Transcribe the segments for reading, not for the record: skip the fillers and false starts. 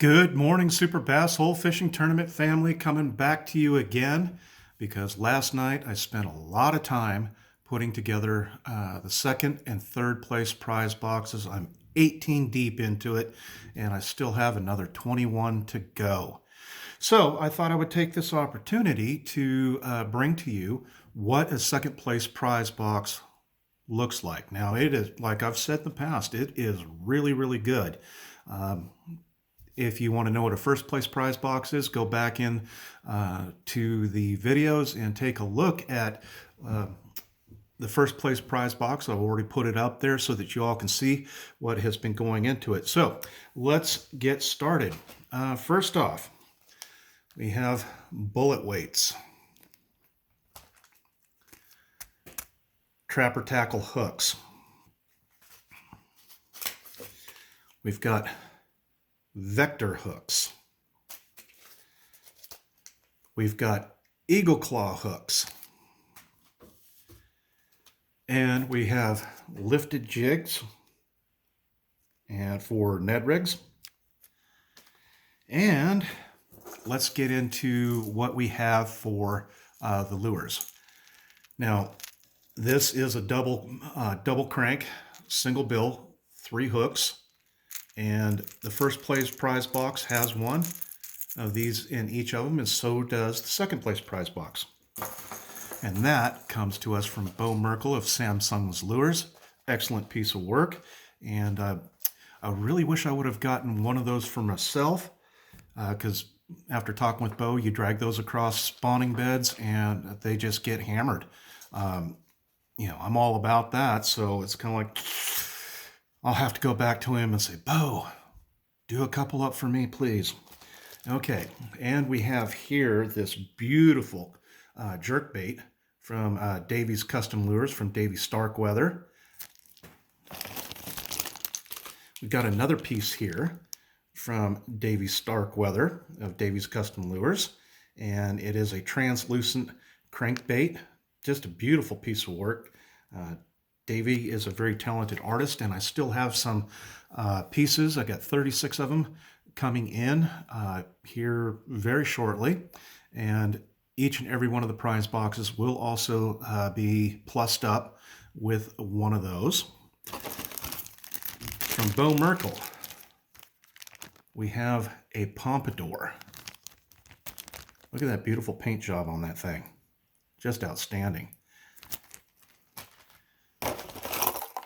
Good morning, Superbasshole Fishing Tournament family, coming back to you again because last night I spent a lot of time putting together the second and third place prize boxes. I'm 18 deep into it and I still have another 21 to go. So I thought I would take this opportunity to bring to you what a second place prize box looks like. Now, it is, like I've said in the past, it is really, really good. If you want to know what a first place prize box is, go back in to the videos and take a look at the first place prize box. I've already put it up there so that you all can see what has been going into it. So let's get started. First off, we have bullet weights, trapper tackle hooks. We've got vector hooks. We've got eagle claw hooks. And we have lifted jigs and for Ned rigs. And let's get into what we have for the lures. Now, this is a double crank, single bill, 3 hooks. And the first place prize box has one of these in each of them, and so does the second place prize box. And that comes to us from Bo Merkel of Samsung's Lures. Excellent piece of work. And I really wish I would have gotten one of those for myself, because after talking with Bo, you drag those across spawning beds and they just get hammered. You know, I'm all about that, so it's kind of like I'll have to go back to him and say, Bo, do a couple up for me, please. Okay, and we have here this beautiful jerk bait from Davy's Custom Lures from Davy Starkweather. We've got another piece here from Davy Starkweather of Davy's Custom Lures, and it is a translucent crankbait. Just a beautiful piece of work. Davy is a very talented artist, and I still have some pieces. I got 36 of them coming in here very shortly, and each and every one of the prize boxes will also be plussed up with one of those. From Bo Merkel, we have a pompadour. Look at that beautiful paint job on that thing. Just outstanding.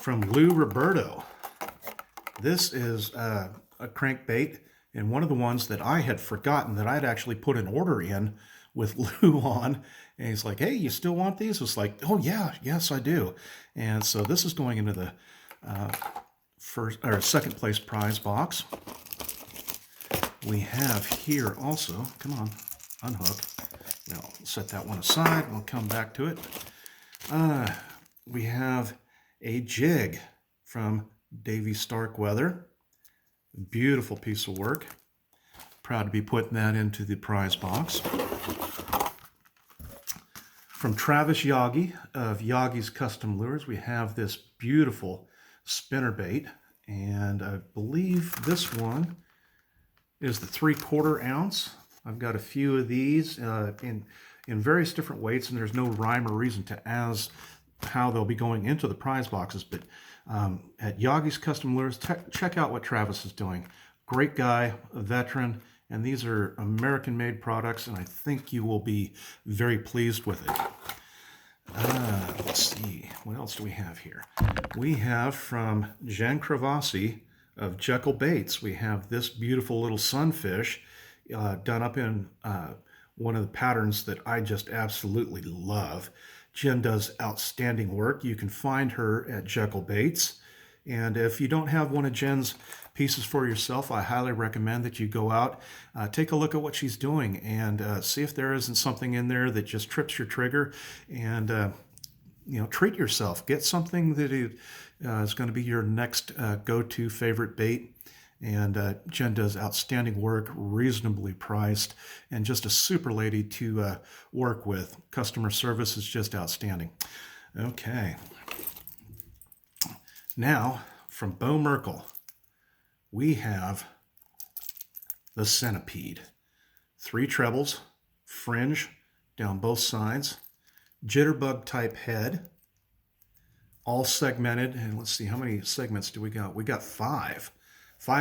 From Lou Roberto, this is a crankbait, and one of the ones that I had forgotten that I'd actually put an order in with Lou on, and he's like, hey, you still want these? It's like, oh yeah, yes I do. And so this is going into the second place prize box. We have here also, come on, unhook. Now set that one aside, we'll come back to it. We have a jig from Davy Starkweather. Beautiful piece of work. Proud to be putting that into the prize box. From Travis Yagi of Yagi's Custom Lures, we have this beautiful spinnerbait, and I believe this one is the 3/4 ounce. I've got a few of these in various different weights, and there's no rhyme or reason to as how they'll be going into the prize boxes, but at Yagi's Custom Lures, check out what Travis is doing. Great guy, a veteran, and these are American-made products, and I think you will be very pleased with it. Let's see, what else do we have here? We have from Jen Cravasi of Jekyll Baits, we have this beautiful little sunfish done up in one of the patterns that I just absolutely love. Jen does outstanding work. You can find her at Jekyll Baits. And if you don't have one of Jen's pieces for yourself, I highly recommend that you go out, take a look at what she's doing, and see if there isn't something in there that just trips your trigger. And you know, treat yourself. Get something that is going to be your next go-to favorite bait. And Jen does outstanding work, reasonably priced, and just a super lady to work with. Customer service is just outstanding. Okay. Now, from Bo Merkel, we have the Centipede. 3 trebles, fringe down both sides, jitterbug type head, all segmented. And let's see, how many segments do we got? We got 5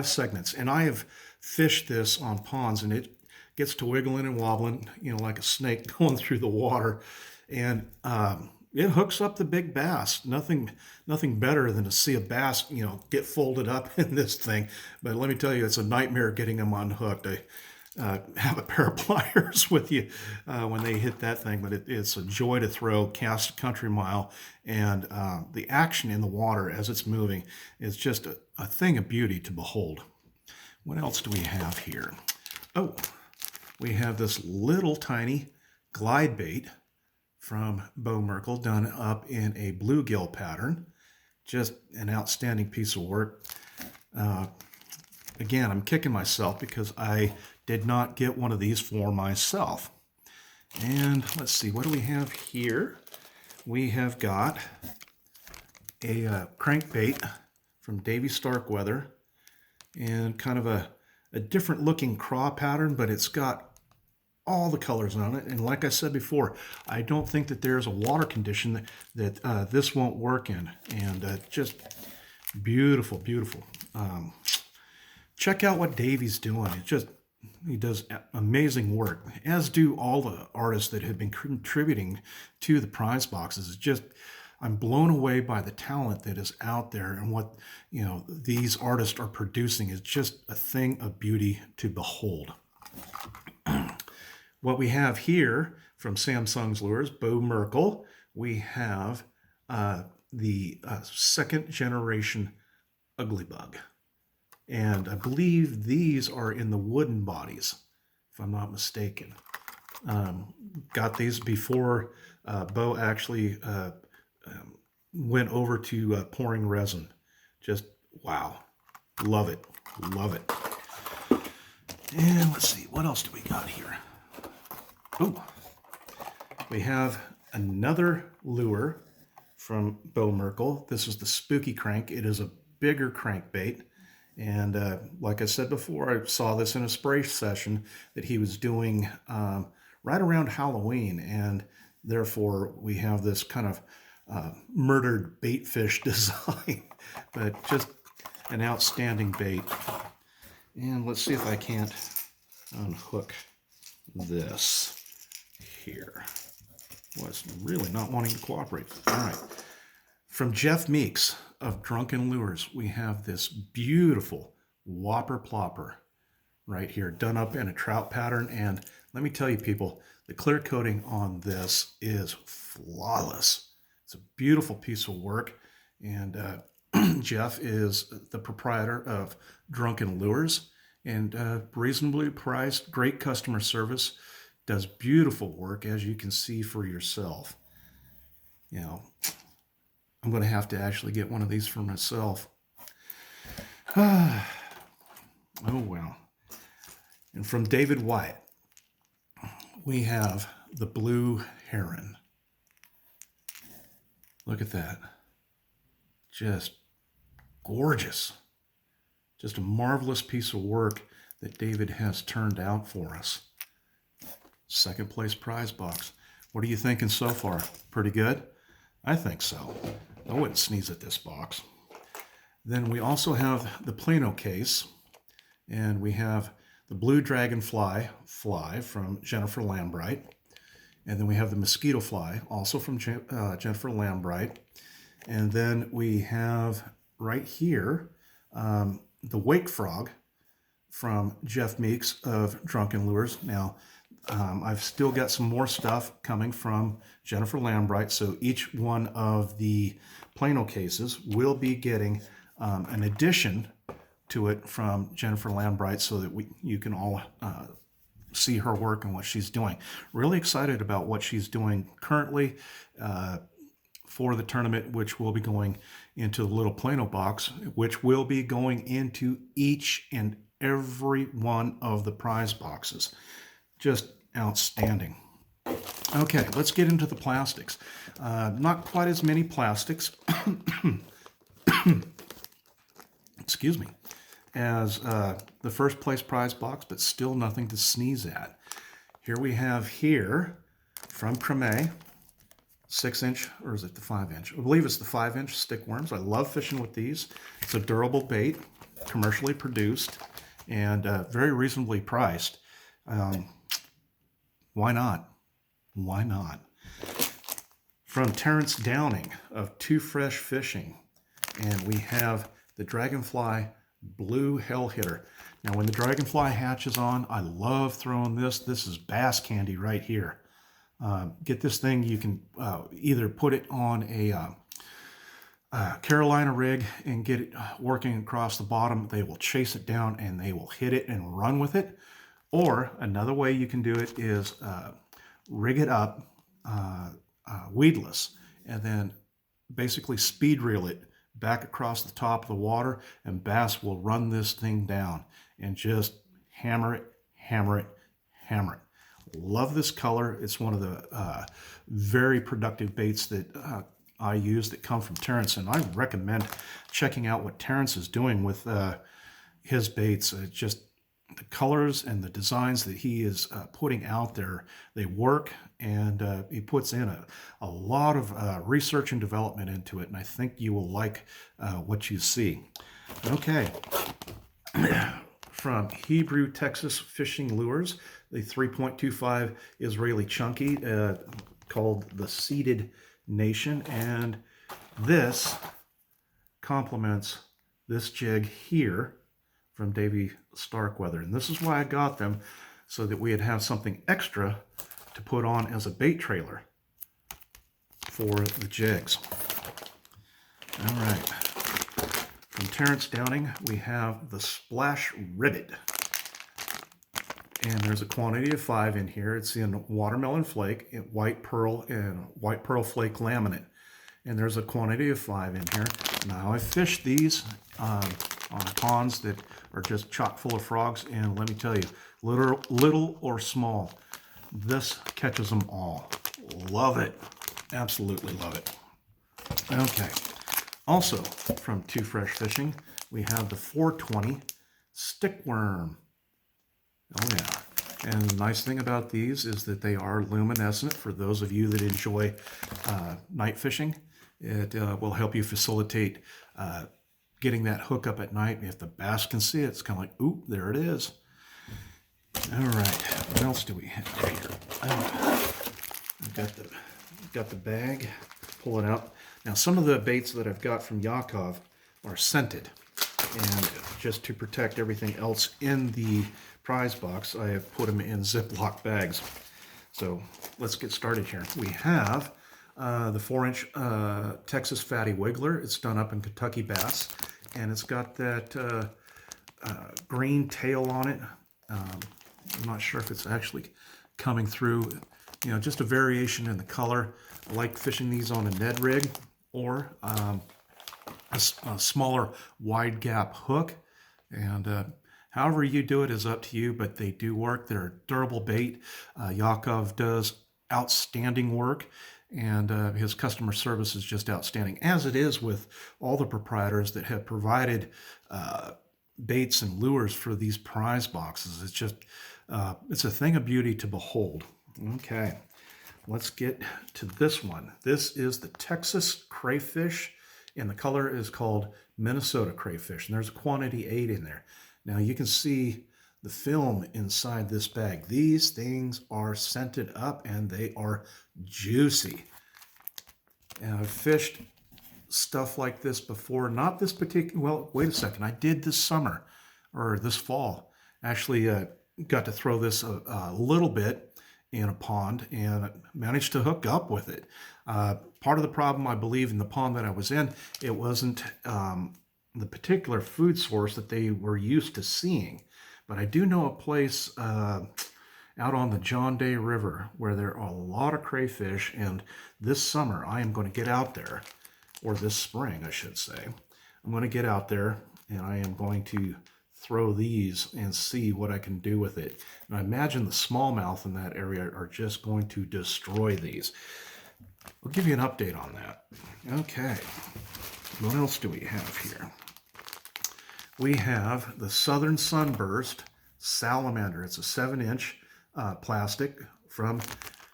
segments. And I have fished this on ponds, and it gets to wiggling and wobbling, you know, like a snake going through the water. And it hooks up the big bass. Nothing better than to see a bass, you know, get folded up in this thing. But let me tell you, it's a nightmare getting them unhooked. I have a pair of pliers with you when they hit that thing, but it's a joy to throw, cast a country mile, and the action in the water as it's moving is just a thing of beauty to behold. What else do we have here? Oh, we have this little tiny glide bait from Bo Merkel, done up in a bluegill pattern. Just an outstanding piece of work. Again, I'm kicking myself because I did not get one of these for myself. And let's see, what do we have here? We have got a crankbait from Davy Starkweather, and kind of a different looking craw pattern, but it's got all the colors on it. And like I said before, I don't think that there's a water condition that this won't work in. And just beautiful, beautiful. Check out what Davy's doing. He does amazing work, as do all the artists that have been contributing to the prize boxes. It's just, I'm blown away by the talent that is out there, and what, you know, these artists are producing is just a thing of beauty to behold. What we have here from Samsung's Lures, Bo Merkel, we have the second generation Ugly Bug. And I believe these are in the wooden bodies, if I'm not mistaken. Got these before Bo actually went over to pouring resin. Just wow. Love it. Love it. And let's see, what else do we got here? Oh, we have another lure from Bo Merkel. This is the Spooky Crank. It is a bigger crankbait. And like I said before, I saw this in a spray session that he was doing right around Halloween. And therefore, we have this kind of murdered bait fish design. But just an outstanding bait. And let's see if I can't unhook this here. Was really not wanting to cooperate. All right. From Jeff Meeks of Drunken Lures, we have this beautiful Whopper Plopper right here, done up in a trout pattern. And let me tell you, people, the clear coating on this is flawless. It's a beautiful piece of work. And Jeff is the proprietor of Drunken Lures, and reasonably priced, great customer service, does beautiful work, as you can see for yourself. You know, I'm going to have to actually get one of these for myself. Oh, well. And from David Wyatt, we have the Blue Heron. Look at that. Just gorgeous. Just a marvelous piece of work that David has turned out for us. Second place prize box. What are you thinking so far? Pretty good? I think so. I wouldn't sneeze at this box. Then we also have the Plano case, and we have the Blue Dragonfly fly from Jennifer Lambright, and then we have the Mosquito Fly, also from Jennifer Lambright, and then we have right here the Wake Frog from Jeff Meeks of Drunken Lures. Now, I've still got some more stuff coming from Jennifer Lambright, so each one of the Plano cases will be getting an addition to it from Jennifer Lambright, so that you can all see her work and what she's doing. Really excited about what she's doing currently for the tournament, which will be going into the little Plano box, which will be going into each and every one of the prize boxes. Just outstanding. Okay, let's get into the plastics. Not quite as many plastics, excuse me, as the first place prize box, but still nothing to sneeze at. Here we have here from Creme, 6-inch, or is it the 5-inch? I believe it's the 5-inch stick worms. I love fishing with these. It's a durable bait, commercially produced, and very reasonably priced. Why not? Why not? From Terrence Downing of Too Fresh Fishing, and we have the Dragonfly Blue Hell Hitter. Now, when the Dragonfly hatches on, I love throwing this. This is bass candy right here. Get this thing, you can either put it on a Carolina rig and get it working across the bottom. They will chase it down and they will hit it and run with it. Or another way you can do it is rig it up weedless and then basically speed reel it back across the top of the water, and bass will run this thing down and just hammer it, hammer it, hammer it. Love this color. It's one of the very productive baits that I use that come from Terrence, and I recommend checking out what Terrence is doing with his baits. Just the colors and the designs that he is putting out there, they work, and he puts in a lot of research and development into it, and I think you will like what you see. Okay. From Hebrew Texas Fishing Lures, the 3.25 Israeli Chunky, called the Seeded Nation, and this complements this jig here from Davy Starkweather, and this is why I got them, so that we'd have something extra to put on as a bait trailer for the jigs. All right. From Terrence Downing, we have the Splash Ribbit. And there's a quantity of 5 in here. It's in watermelon flake, white pearl, and white pearl flake laminate. And there's a quantity of 5 in here. Now, I fished these on ponds that are just chock full of frogs, and let me tell you, little or small, this catches them all. Love it. Absolutely love it. Okay. Also, from Too Fresh Fishing, we have the 420 stick worm. Oh yeah. And the nice thing about these is that they are luminescent. For those of you that enjoy night fishing, it will help you facilitate getting that hook up at night. If the bass can see it, it's kind of like, ooh, there it is. All right, what else do we have here? I've got the bag. Pull it out. Now, some of the baits that I've got from Yakov are scented, and just to protect everything else in the prize box, I have put them in Ziploc bags. So let's get started here. We have the 4-inch Texas Fatty Wiggler. It's done up in Kentucky bass, and it's got that green tail on it. I'm not sure if it's actually coming through. You know, just a variation in the color. I like fishing these on a Ned rig or a smaller wide gap hook. And however you do it is up to you, but they do work. They're a durable bait. Yakov does outstanding work, and his customer service is just outstanding, as it is with all the proprietors that have provided baits and lures for these prize boxes. It's just, it's a thing of beauty to behold. Okay, let's get to this one. This is the Texas crayfish, and the color is called Minnesota crayfish, and there's a quantity 8 in there. Now you can see the film inside this bag. These things are scented up and they are juicy. And I've fished stuff like this before. Not this particular, well, wait a second. I did this summer, or this fall. Actually got to throw this a little bit in a pond and managed to hook up with it. Part of the problem, I believe, in the pond that I was in, it wasn't the particular food source that they were used to seeing. But I do know a place out on the John Day River where there are a lot of crayfish, and this summer I am going to get out there, or this spring I should say. I'm going to get out there and I am going to throw these and see what I can do with it. And I imagine the smallmouth in that area are just going to destroy these. I'll give you an update on that. Okay, what else do we have here? we have the Southern Sunburst Salamander. It's a 7-inch plastic from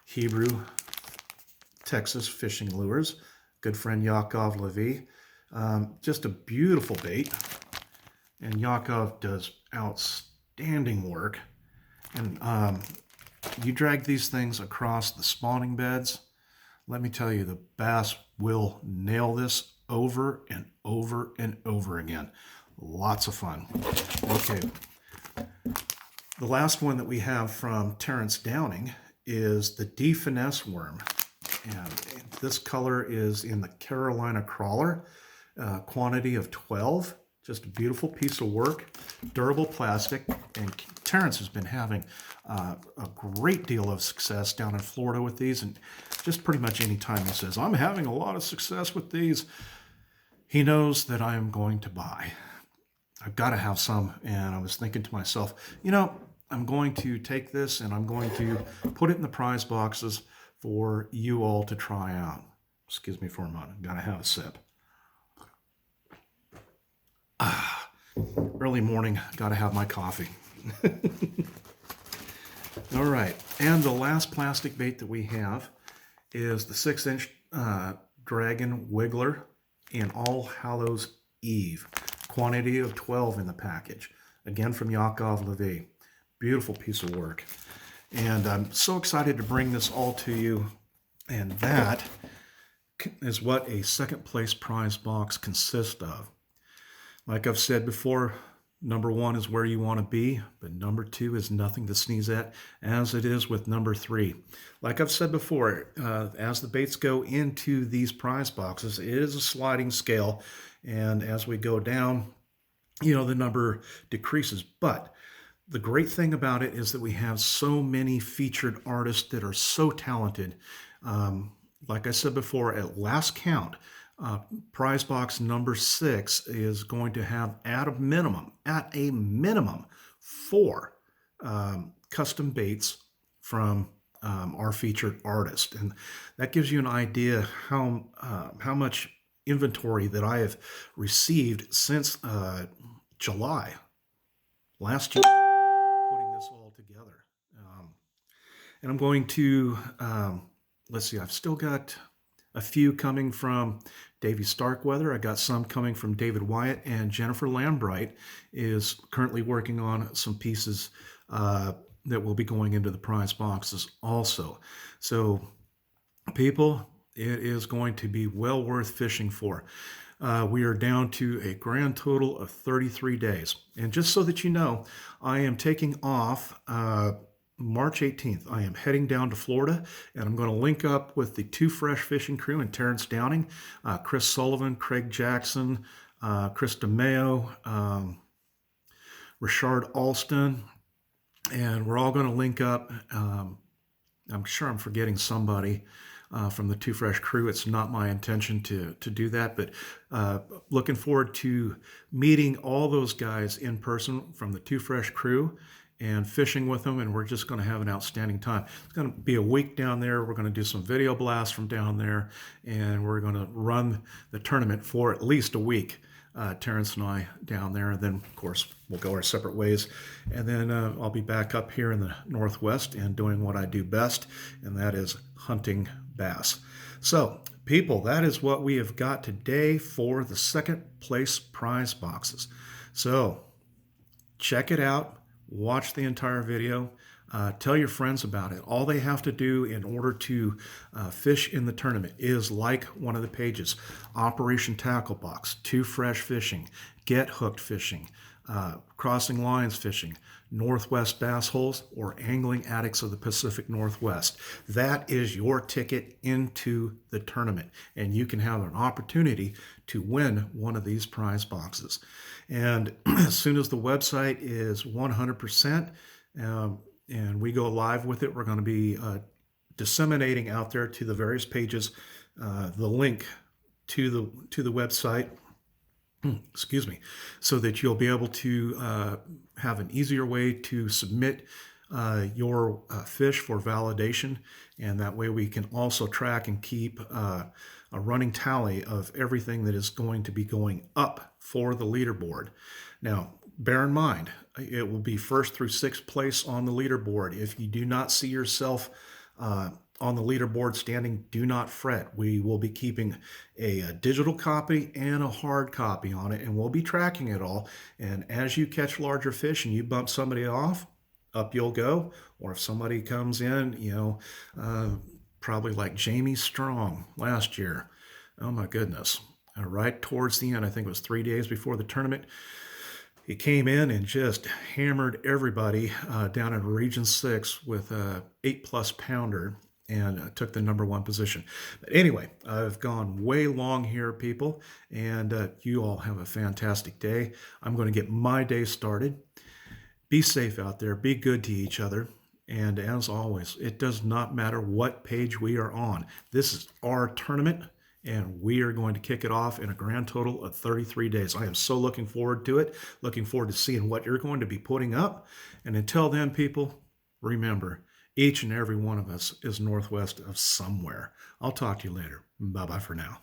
Hebrew, Texas Fishing Lures. Good friend Yaakov Levy. Just a beautiful bait. And Yaakov does outstanding work. And you drag these things across the spawning beds, let me tell you, the bass will nail this over and over and over again. Lots of fun. Okay. The last one that we have from Terrence Downing is the D-Finesse worm. And this color is in the Carolina Crawler, quantity of 12. Just a beautiful piece of work, durable plastic, and Terrence has been having a great deal of success down in Florida with these, and just pretty much any time he says, I'm having a lot of success with these, he knows that I am going to buy. I've got to have some, and I was thinking to myself, you know, I'm going to take this and I'm going to put it in the prize boxes for you all to try out. Excuse me for a moment, got to have a sip. Early morning, got to have my coffee. All right, and the last plastic bait that we have is the 6-inch Dragon Wiggler in All Hallows Eve. Quantity of 12 in the package. Again from Yaakov Levy. Beautiful piece of work. And I'm so excited to bring this all to you. And that is what a second place prize box consists of. Like I've said before, number 1 is where you want to be, but number 2 is nothing to sneeze at, as it is with number 3. Like I've said before, as the baits go into these prize boxes, it is a sliding scale, and as we go down, you know, the number decreases. But the great thing about it is that we have so many featured artists that are so talented. Like I said before, at last count, prize box number 6 is going to have at a minimum 4 custom baits from our featured artist, and that gives you an idea how much inventory that I have received since July last year, putting this all together. And I'm going to let's see, I've still got a few coming from Davey Starkweather. I got some coming from David Wyatt, and Jennifer Lambright is currently working on some pieces that will be going into the prize boxes also. So people, it is going to be well worth fishing for. We are down to a grand total of 33 days. And just so that you know, I am taking off March 18th. I am heading down to Florida, and I'm going to link up with the Two Fresh Fishing crew and Terrence Downing, Chris Sullivan, Craig Jackson, Chris DeMeo, Richard Alston, and we're all going to link up. I'm sure I'm forgetting somebody from the Two Fresh crew. It's not my intention to do that, but looking forward to meeting all those guys in person from the Two Fresh crew and fishing with them, and we're just going to have an outstanding time. It's going to be a week down there. We're going to do some video blasts from down there, and we're going to run the tournament for at least a week. Terrence and I down there, and then of course we'll go our separate ways, and then I'll be back up here in the Northwest and doing what I do best, and that is hunting bass. So people, that is what we have got today for the second place prize boxes. So check it out, watch the entire video, tell your friends about it. All they have to do in order to fish in the tournament is like one of the pages: Operation Tackle Box, Two Fresh Fishing, Get Hooked Fishing, Crossing Lines Fishing, Northwest Bass Holes, or Angling Addicts of the Pacific Northwest. That is your ticket into the tournament, and you can have an opportunity to win one of these prize boxes. And as soon as the website is 100%, and we go live with it, we're going to be disseminating out there to the various pages the link to the website, excuse me, so that you'll be able to have an easier way to submit your fish for validation, and that way we can also track and keep a running tally of everything that is going to be going up for the leaderboard. Now, bear in mind, it will be first through sixth place on the leaderboard. If you do not see yourself on the leaderboard standing, do not fret. We will be keeping a digital copy and a hard copy on it, and we'll be tracking it all. And as you catch larger fish and you bump somebody off, up you'll go. Or if somebody comes in, probably like Jamie Strong last year. Oh my goodness. Right towards the end, I think it was 3 days before the tournament, he came in and just hammered everybody down in Region 6 with a 8+ pounder and took the #1 position. But anyway, I've gone way long here, people, and you all have a fantastic day. I'm going to get my day started. Be safe out there. Be good to each other. And as always, it does not matter what page we are on. This is our tournament, and we are going to kick it off in a grand total of 33 days. I am so looking forward to it, looking forward to seeing what you're going to be putting up. And until then, people, remember, each and every one of us is northwest of somewhere. I'll talk to you later. Bye-bye for now.